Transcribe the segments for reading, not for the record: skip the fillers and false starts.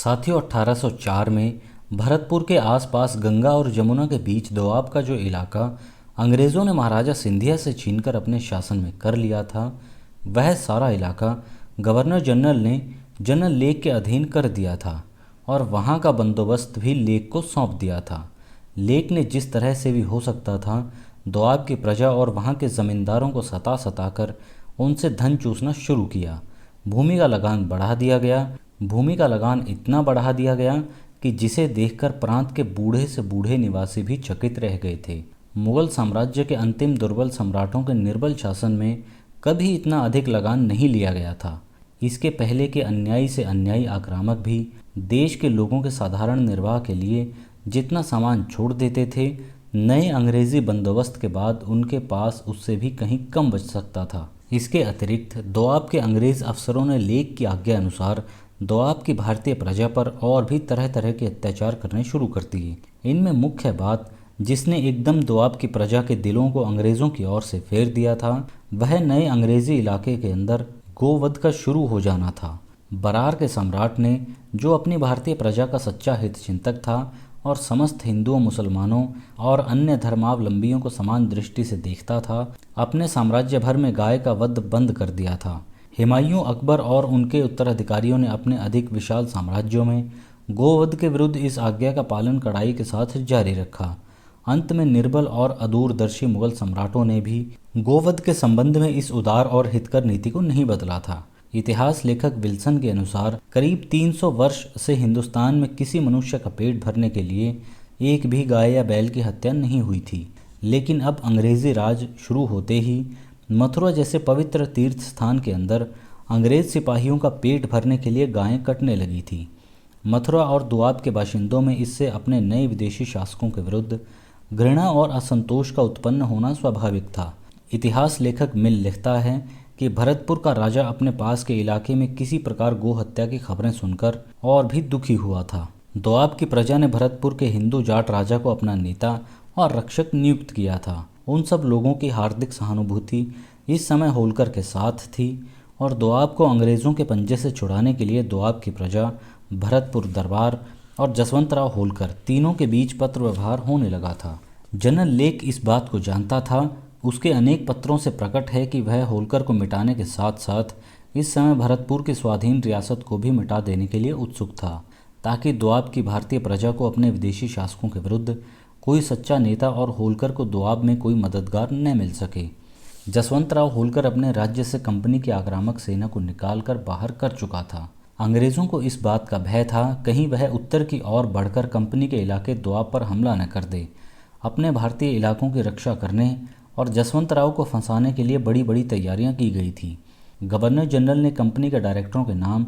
साथियों 1804 में भरतपुर के आसपास गंगा और जमुना के बीच दोआब का जो इलाका अंग्रेज़ों ने महाराजा सिंधिया से छीनकर अपने शासन में कर लिया था, वह सारा इलाका गवर्नर जनरल ने जनरल लेक के अधीन कर दिया था और वहाँ का बंदोबस्त भी लेक को सौंप दिया था। लेक ने जिस तरह से भी हो सकता था दोआब की प्रजा और वहाँ के ज़मींदारों को सता कर उनसे धन चूसना शुरू किया। भूमि का लगान इतना बढ़ा दिया गया कि जिसे देखकर प्रांत के बूढ़े से बूढ़े निवासी भी चकित रह गए थे। मुगल साम्राज्य के अंतिम दुर्बल सम्राटों के निर्बल शासन में कभी इतना अधिक लगान नहीं लिया गया था। इसके पहले के अन्यायी से अन्यायी आक्रामक भी देश के लोगों के साधारण निर्वाह के लिए जितना सामान छोड़ देते थे, नए अंग्रेजी बंदोबस्त के बाद उनके पास उससे भी कहीं कम बच सकता था। इसके अतिरिक्त दोआब के अंग्रेज अफसरों ने लेक की आज्ञा अनुसार दोआब की भारतीय प्रजा पर और भी तरह तरह के अत्याचार करने शुरू कर दिए। इनमें मुख्य बात जिसने एकदम दोआब की प्रजा के दिलों को अंग्रेज़ों की ओर से फेर दिया था, वह नए अंग्रेजी इलाके के अंदर गोवध का शुरू हो जाना था। बरार के सम्राट ने, जो अपनी भारतीय प्रजा का सच्चा हित चिंतक था और समस्त हिंदुओं, मुसलमानों और अन्य धर्मावलंबियों को समान दृष्टि से देखता था, अपने साम्राज्य भर में गाय का वध बंद कर दिया था। हुमायूं, अकबर और उनके उत्तराधिकारियों ने अपने अधिक विशाल साम्राज्यों में गोवध के विरुद्ध इस आज्ञा का पालन कड़ाई के साथ जारी रखा। अंत में निर्बल और अदूरदर्शी मुगल सम्राटों ने भी गोवध के संबंध में इस उदार और हितकर नीति को नहीं बदला था। इतिहास लेखक विल्सन के अनुसार करीब 300 वर्ष से हिंदुस्तान में किसी मनुष्य का पेट भरने के लिए एक भी गाय या बैल की हत्या नहीं हुई थी। लेकिन अब अंग्रेजी राज शुरू होते ही मथुरा जैसे पवित्र तीर्थ स्थान के अंदर अंग्रेज सिपाहियों का पेट भरने के लिए गायें कटने लगी थी। मथुरा और दोआब के बाशिंदों में इससे अपने नए विदेशी शासकों के विरुद्ध घृणा और असंतोष का उत्पन्न होना स्वाभाविक था। इतिहास लेखक मिल लिखता है कि भरतपुर का राजा अपने पास के इलाके में किसी प्रकार गो हत्या की खबरें सुनकर और भी दुखी हुआ था। दोआब की प्रजा ने भरतपुर के हिंदू जाट राजा को अपना नेता और रक्षक नियुक्त किया था। उन सब लोगों की हार्दिक सहानुभूति इस समय होलकर के साथ थी और दोआब को अंग्रेज़ों के पंजे से छुड़ाने के लिए दोआब की प्रजा, भरतपुर दरबार और जसवंतराव होलकर तीनों के बीच पत्र व्यवहार होने लगा था। जनरल लेक इस बात को जानता था। उसके अनेक पत्रों से प्रकट है कि वह होलकर को मिटाने के साथ साथ इस समय भरतपुर की स्वाधीन रियासत को भी मिटा देने के लिए उत्सुक था, ताकि दोआब की भारतीय प्रजा को अपने विदेशी शासकों के विरुद्ध कोई सच्चा नेता और होलकर को दोआब में कोई मददगार न मिल सके। जसवंतराव होलकर अपने राज्य से कंपनी की आक्रामक सेना को निकालकर बाहर कर चुका था। अंग्रेज़ों को इस बात का भय था कहीं वह उत्तर की ओर बढ़कर कंपनी के इलाके दोआब पर हमला न कर दे। अपने भारतीय इलाकों की रक्षा करने और जसवंतराव को फंसाने के लिए बड़ी बड़ी तैयारियां की गई थी। गवर्नर जनरल ने कंपनी के डायरेक्टरों के नाम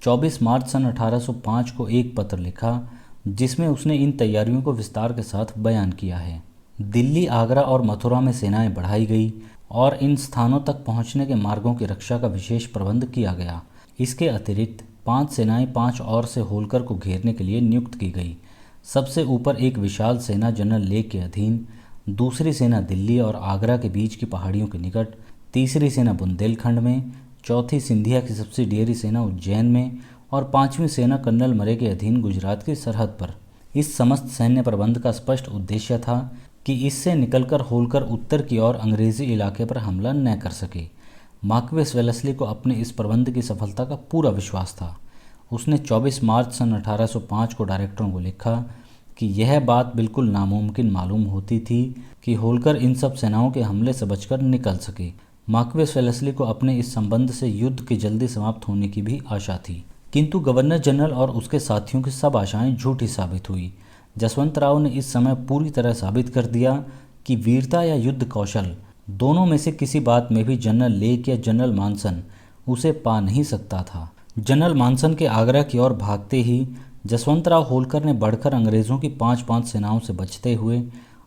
24 मार्च सन 1805 को एक पत्र लिखा, जिसमें उसने इन तैयारियों को विस्तार के साथ बयान किया है। दिल्ली, आगरा और मथुरा में सेनाएं बढ़ाई गई और इन स्थानों तक पहुंचने के मार्गों की रक्षा का विशेष प्रबंध किया गया। इसके अतिरिक्त 5 सेनाएं 5 और से होलकर को घेरने के लिए नियुक्त की गई। सबसे ऊपर एक विशाल सेना जनरल लेक के अधीन, दूसरी सेना दिल्ली और आगरा के बीच की पहाड़ियों के निकट, तीसरी सेना बुंदेलखंड में, चौथी सिंधिया की सब्सिडियरी सेना उज्जैन में और 5वीं सेना कर्नल मरे के अधीन गुजरात की सरहद पर। इस समस्त सैन्य प्रबंध का स्पष्ट उद्देश्य था कि इससे निकलकर होलकर उत्तर की ओर अंग्रेजी इलाके पर हमला न कर सके। मार्क्वेस वेलेस्ली को अपने इस प्रबंध की सफलता का पूरा विश्वास था। उसने 24 मार्च सन 1805 को डायरेक्टरों को लिखा कि यह बात बिल्कुल नामुमकिन मालूम होती थी कि होलकर इन सब सेनाओं के हमले से बचकर निकल सके। मार्क्वेस वेलेस्ली को अपने इस संबंध से युद्ध के जल्दी समाप्त होने की भी आशा थी, किंतु गवर्नर जनरल और उसके साथियों की सब आशाएं झूठी साबित हुई। जसवंतराव ने इस समय पूरी तरह साबित कर दिया कि वीरता या युद्ध कौशल दोनों में से किसी बात में भी जनरल लेक या जनरल मानसन उसे पा नहीं सकता था। जनरल मानसन के आगरा की ओर भागते ही जसवंतराव होलकर ने बढ़कर अंग्रेज़ों की 5-5 सेनाओं से बचते हुए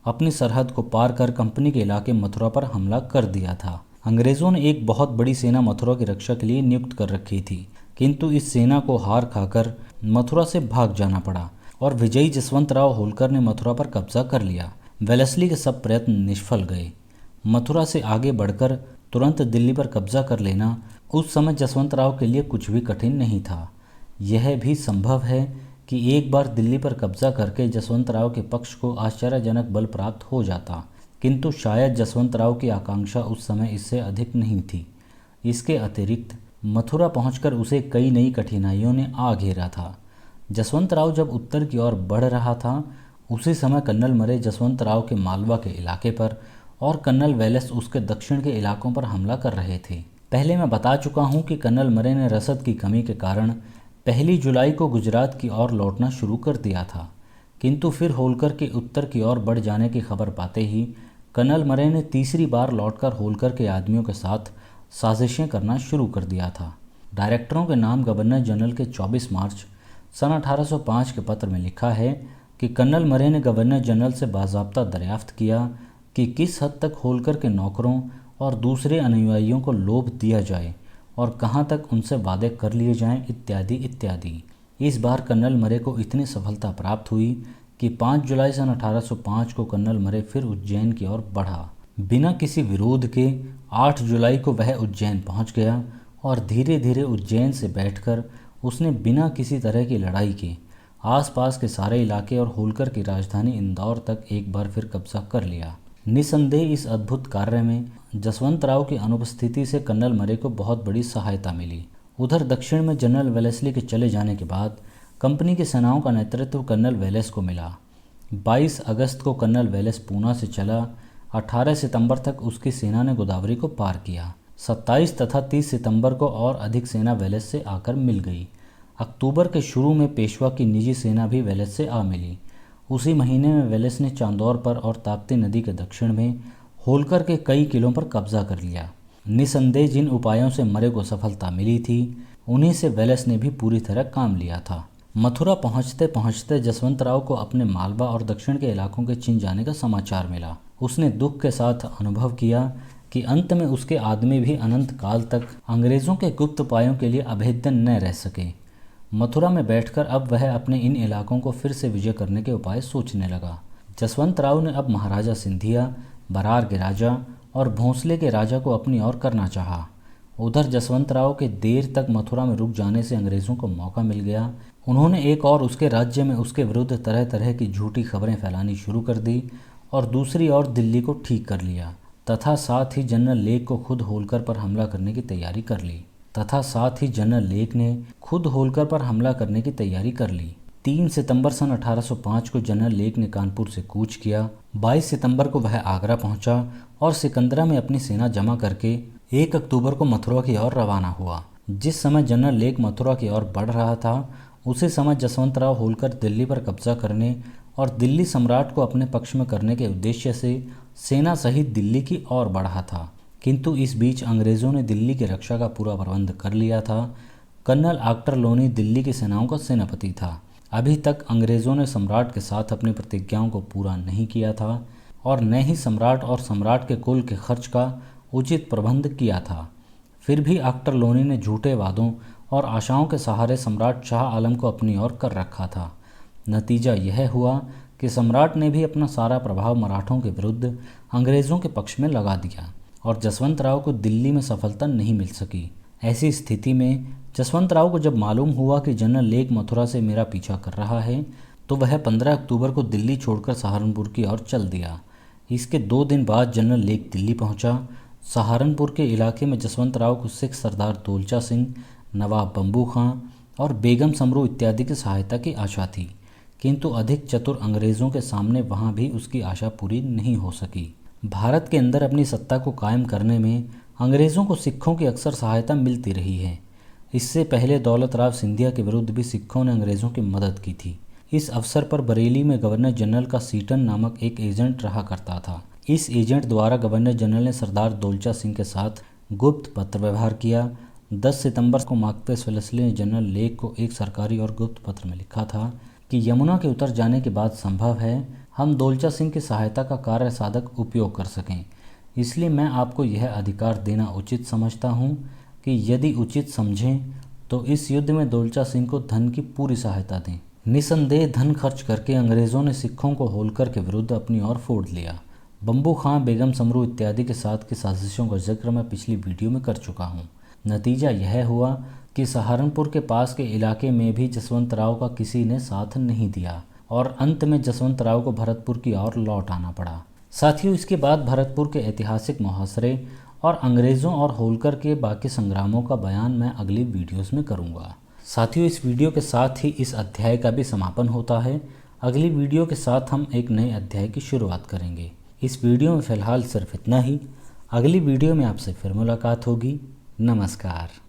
अपनी सरहद को पार कर कंपनी के इलाके मथुरा पर हमला कर दिया था। अंग्रेज़ों ने एक बहुत बड़ी सेना मथुरा की रक्षा के लिए नियुक्त कर रखी थी, किंतु इस सेना को हार खाकर मथुरा से भाग जाना पड़ा और विजयी जसवंतराव होलकर ने मथुरा पर कब्जा कर लिया। वेलेस्ली के सब प्रयत्न निष्फल गए। मथुरा से आगे बढ़कर तुरंत दिल्ली पर कब्जा कर लेना उस समय जसवंतराव के लिए कुछ भी कठिन नहीं था। यह भी संभव है कि एक बार दिल्ली पर कब्जा करके जसवंत राव के पक्ष को आश्चर्यजनक बल प्राप्त हो जाता, किंतु शायद जसवंत राव की आकांक्षा उस समय इससे अधिक नहीं थी। इसके अतिरिक्त मथुरा पहुंचकर उसे कई नई कठिनाइयों ने आ घेरा था। जसवंत राव जब उत्तर की ओर बढ़ रहा था, उसी समय कर्नल मरे जसवंत राव के मालवा के इलाके पर और कर्नल वेलेस उसके दक्षिण के इलाकों पर हमला कर रहे थे। पहले मैं बता चुका हूं कि कर्नल मरे ने रसद की कमी के कारण 1 जुलाई को गुजरात की ओर लौटना शुरू कर दिया था, किंतु फिर होलकर के उत्तर की ओर बढ़ जाने की खबर पाते ही कर्नल मरे ने तीसरी बार लौटकर होलकर के आदमियों के साथ साजिशें करना शुरू कर दिया था। डायरेक्टरों के नाम गवर्नर जनरल के 24 मार्च सन 1805 के पत्र में लिखा है कि कर्नल मरे ने गवर्नर जनरल से बाज़ाब्ता दरियाफ्त किया कि किस हद तक होलकर के नौकरों और दूसरे अनुयायियों को लोभ दिया जाए और कहाँ तक उनसे वादे कर लिए जाएं, इत्यादि इत्यादि। इस बार कर्नल मरे को इतनी सफलता प्राप्त हुई कि 5 जुलाई सन 1805 को कर्नल मरे फिर उज्जैन की ओर बढ़ा। बिना किसी विरोध के 8 जुलाई को वह उज्जैन पहुंच गया और धीरे धीरे उज्जैन से बैठकर उसने बिना किसी तरह की लड़ाई के आसपास के सारे इलाके और होलकर की राजधानी इंदौर तक एक बार फिर कब्जा कर लिया। निसंदेह इस अद्भुत कार्य में जसवंत राव की अनुपस्थिति से कर्नल मरे को बहुत बड़ी सहायता मिली। उधर दक्षिण में जनरल वेलेस्ली के चले जाने के बाद कंपनी की सेनाओं का नेतृत्व कर्नल वेलेस को मिला। 22 अगस्त को कर्नल वेलेस पूना से चला। 18 सितंबर तक उसकी सेना ने गोदावरी को पार किया। 27 तथा 30 सितंबर को और अधिक सेना वेलेस से आकर मिल गई। अक्टूबर के शुरू में पेशवा की निजी सेना भी वेलेस से आ मिली। उसी महीने में वेलेस ने चांदौर पर और ताप्ती नदी के दक्षिण में होलकर के कई किलों पर कब्जा कर लिया। निसंदेह जिन उपायों से मरे को सफलता मिली थी, उन्हीं से वेलेस ने भी पूरी तरह काम लिया था। मथुरा पहुंचते पहुंचते जसवंत राव को अपने मालवा और दक्षिण के इलाकों के छिन जाने का समाचार मिला। उसने दुख के साथ अनुभव किया कि अंत में उसके आदमी भी अनंत काल तक अंग्रेज़ों के गुप्त उपायों के लिए अभेद्य न रह सके। मथुरा में बैठकर अब वह अपने इन इलाकों को फिर से विजय करने के उपाय सोचने लगा। जसवंत राव ने अब महाराजा सिंधिया, बरार के राजा और भोंसले के राजा को अपनी ओर करना चाहा। उधर जसवंत राव के देर तक मथुरा में रुक जाने से अंग्रेज़ों को मौका मिल गया। उन्होंने एक और उसके राज्य में उसके विरुद्ध तरह तरह की झूठी खबरें फैलानी शुरू कर दी और दूसरी ओर दिल्ली को ठीक कर लिया तथा साथ ही जनरल लेक को खुद होलकर पर हमला करने की तैयारी कर ली 3 सितंबर सन 1805 को जनरल लेक ने कानपुर से कूच किया। 22 सितंबर को वह आगरा पहुंचा और सिकंदरा में अपनी सेना जमा करके 1 अक्टूबर को मथुरा की ओर रवाना हुआ। जिस समय जनरल लेक मथुरा की ओर बढ़ रहा था, उसी समय जसवंत राव होलकर दिल्ली पर कब्जा करने और दिल्ली सम्राट को अपने पक्ष में करने के उद्देश्य से सेना सहित दिल्ली की ओर बढ़ा था, किंतु इस बीच अंग्रेज़ों ने दिल्ली की रक्षा का पूरा प्रबंध कर लिया था। कर्नल ऑक्टरलोनी दिल्ली की सेनाओं का सेनापति था। अभी तक अंग्रेज़ों ने सम्राट के साथ अपनी प्रतिज्ञाओं को पूरा नहीं किया था और न ही सम्राट और सम्राट के कुल के खर्च का उचित प्रबंध किया था। फिर भी ऑक्टरलोनी ने झूठे वादों और आशाओं के सहारे सम्राट शाह आलम को अपनी ओर कर रखा था। नतीजा यह हुआ कि सम्राट ने भी अपना सारा प्रभाव मराठों के विरुद्ध अंग्रेज़ों के पक्ष में लगा दिया और जसवंत राव को दिल्ली में सफलता नहीं मिल सकी। ऐसी स्थिति में जसवंत राव को जब मालूम हुआ कि जनरल लेक मथुरा से मेरा पीछा कर रहा है, तो वह 15 अक्टूबर को दिल्ली छोड़कर सहारनपुर की ओर चल दिया। इसके 2 दिन बाद जनरल लेक दिल्ली पहुंचा। सहारनपुर के इलाके में जसवंत राव को सिख सरदार दोलचा सिंह, नवाब बम्बू खां और बेगम समरू इत्यादि की सहायता की आशा थी, किंतु अधिक चतुर अंग्रेज़ों के सामने वहां भी उसकी आशा पूरी नहीं हो सकी। भारत के अंदर अपनी सत्ता को कायम करने में अंग्रेज़ों को सिखों की अक्सर सहायता मिलती रही है। इससे पहले दौलत राव सिंधिया के विरुद्ध भी सिखों ने अंग्रेज़ों की मदद की थी। इस अवसर पर बरेली में गवर्नर जनरल का सीटन नामक एक एजेंट रहा करता था। इस एजेंट द्वारा गवर्नर जनरल ने सरदार दोलचा सिंह के साथ गुप्त पत्र व्यवहार किया। 10 सितंबर को मार्क्वेस वेलेस्ली ने जनरल लेक को एक सरकारी और गुप्त पत्र में लिखा था कि यमुना के उतर जाने के बाद संभव है हम दोलचा सिंह की सहायता का कार्य साधक उपयोग कर सकें, इसलिए मैं आपको यह अधिकार देना उचित समझता हूं कि यदि उचित समझें तो इस युद्ध में दोलचा सिंह को धन की पूरी सहायता दें। निसंदेह धन खर्च करके अंग्रेज़ों ने सिखों को होलकर के विरुद्ध अपनी ओर फोड़ लिया। बम्बू खां, बेगम समरू इत्यादि के साथ की साजिशों का जिक्र मैं पिछली वीडियो में कर चुका हूँ। नतीजा यह हुआ कि सहारनपुर के पास के इलाके में भी जसवंत राव का किसी ने साथ नहीं दिया और अंत में जसवंत राव को भरतपुर की ओर लौट आना पड़ा। साथियों, इसके बाद भरतपुर के ऐतिहासिक मुहासरे और अंग्रेज़ों और होलकर के बाकी संग्रामों का बयान मैं अगली वीडियोस में करूँगा। साथियों, इस वीडियो के साथ ही इस अध्याय का भी समापन होता है। अगली वीडियो के साथ हम एक नए अध्याय की शुरुआत करेंगे। इस वीडियो में फ़िलहाल सिर्फ इतना ही। अगली वीडियो में आपसे फिर मुलाकात होगी। नमस्कार।